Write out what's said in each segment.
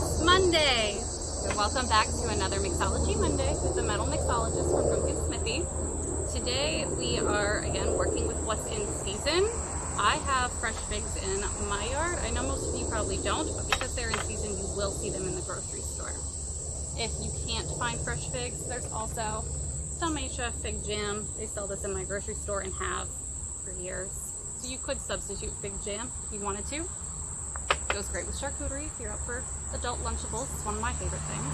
It's Monday, and welcome back to another Mixology Monday with the Metal Mixologist from Pumpkin Smithy. Today we are again working with what's in season. I have fresh figs in my yard. I know most of you probably don't, but because they're in season, you will see them in the grocery store. If you can't find fresh figs, there's also Dalmatia fig jam. They sell this in my grocery store and have for years. So you could substitute fig jam if you wanted to. It goes great with charcuterie if you're up for adult Lunchables. It's one of my favorite things.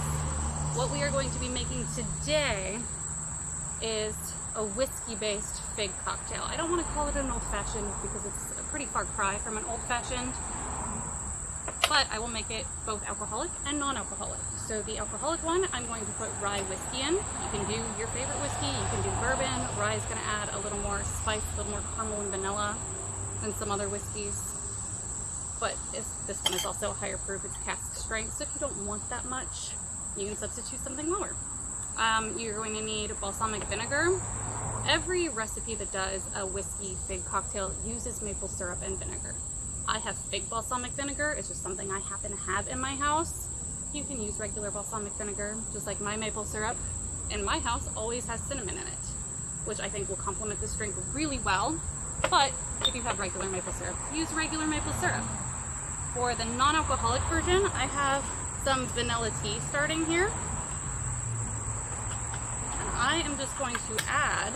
What we are going to be making today is a whiskey-based fig cocktail. I don't want to call it an old-fashioned because it's a pretty far cry from an old-fashioned, but I will make it both alcoholic and non-alcoholic. So the alcoholic one, I'm going to put rye whiskey in. You can do your favorite whiskey, you can do bourbon. Rye is going to add a little more spice, a little more caramel and vanilla than some other whiskeys. But this one is also higher proof, it's cask strength, so if you don't want that much, you can substitute something lower. You're going to need balsamic vinegar. Every recipe that does a whiskey fig cocktail uses maple syrup and vinegar. I have fig balsamic vinegar, it's just something I happen to have in my house. You can use regular balsamic vinegar, just like my maple syrup in my house always has cinnamon in it, which I think will complement this drink really well. But if you have regular maple syrup, use regular maple syrup. For the non-alcoholic version, I have some vanilla tea starting here. And I am just going to add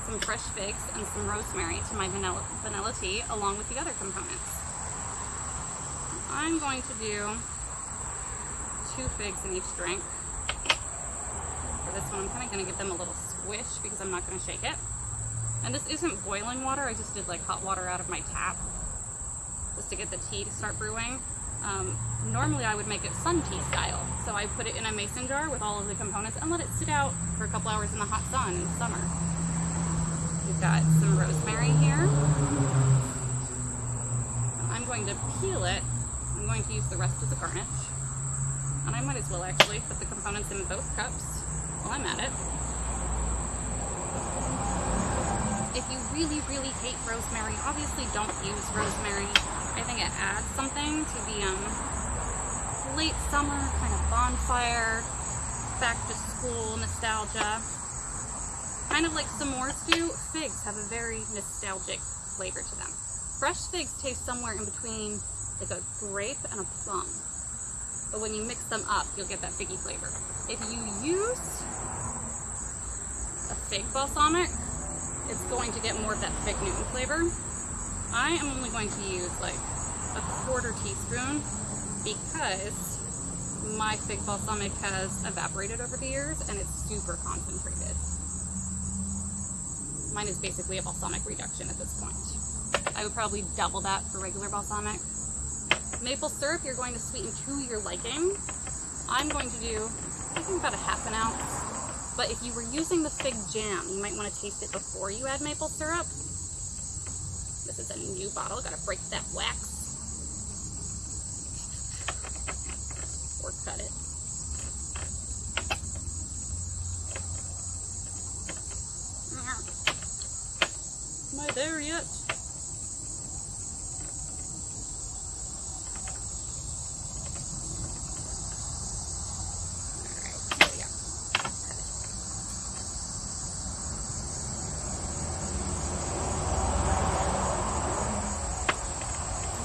some fresh figs and some rosemary to my vanilla tea along with the other components. I'm going to do 2 figs in each drink. For this one, I'm kind of going to give them a little squish because I'm not going to shake it. And this isn't boiling water, I just did like hot water out of my tap just to get the tea to start brewing. Normally I would make it sun tea style, so I put it in a mason jar with all of the components and let it sit out for a couple hours in the hot sun in the summer. We've got some rosemary here. I'm going to peel it. I'm going to use the rest as a garnish. And I might as well actually put the components in both cups while I'm at it. If you really, really hate rosemary, obviously don't use rosemary. I think it adds something to the late summer kind of bonfire, back to school nostalgia. Kind of like s'mores do, figs have a very nostalgic flavor to them. Fresh figs taste somewhere in between like a grape and a plum. But when you mix them up, you'll get that figgy flavor. If you use a fig balsamic, it's going to get more of that fig Newton flavor. I am only going to use like a 1/4 teaspoon because my fig balsamic has evaporated over the years and it's super concentrated. Mine is basically a balsamic reduction at this point. I would probably double that for regular balsamic. Maple syrup, you're going to sweeten to your liking. I'm going to do, I think, about a 1/2 ounce. But if you were using the fig jam, you might want to taste it before you add maple syrup. This is a new bottle, gotta break that wax. Or cut it. Am I there yet?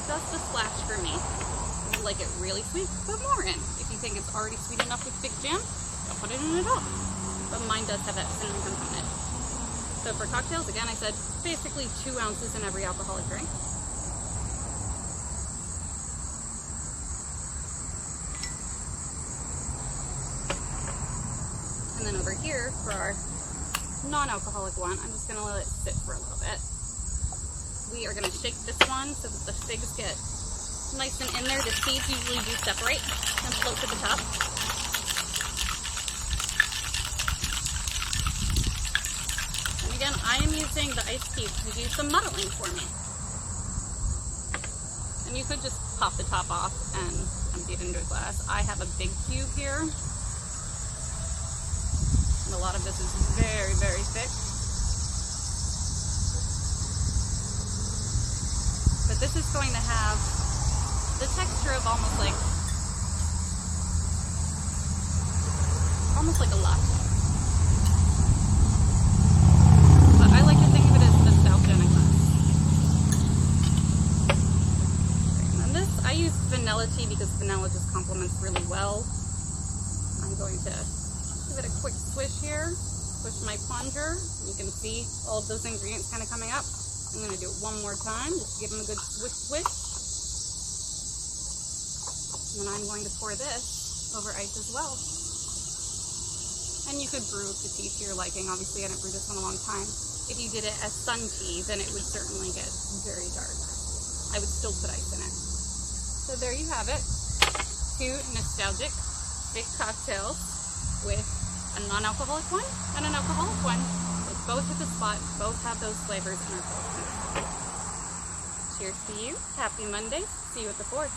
Just a splash for me. If you like it really sweet, put more in. If you think it's already sweet enough with fig jam, don't put it in at all. But mine does have that cinnamon component. So for cocktails, again, I said basically 2 ounces in every alcoholic drink. And then over here, for our non-alcoholic one, I'm just going to let it sit for a little bit. We are going to shake this one so that the figs get nice and in there. The seeds usually do separate and float to the top. And again, I am using the ice cubes to do some muddling for me. And you could just pop the top off and empty it into a glass. I have a big cube here. And a lot of this is very, very thick. But this is going to have the texture of almost like a luck. But I like to think of it as nostalgia in a glass. Okay, and then this, I use vanilla tea because vanilla just complements really well. I'm going to give it a quick swish here. Swish my plunger. You can see all of those ingredients kind of coming up. I'm going to do it one more time just to give them a good swish. And then I'm going to pour this over ice as well. And you could brew the tea to your liking. Obviously, I didn't brew this one a long time. If you did it as sun tea, then it would certainly get very dark. I would still put ice in it. So there you have it. 2 nostalgic thick cocktails with a non-alcoholic one and an alcoholic one. They both hit the spot, both have those flavors and are both wonderful. Cheers to you. Happy Monday. See you at the forge.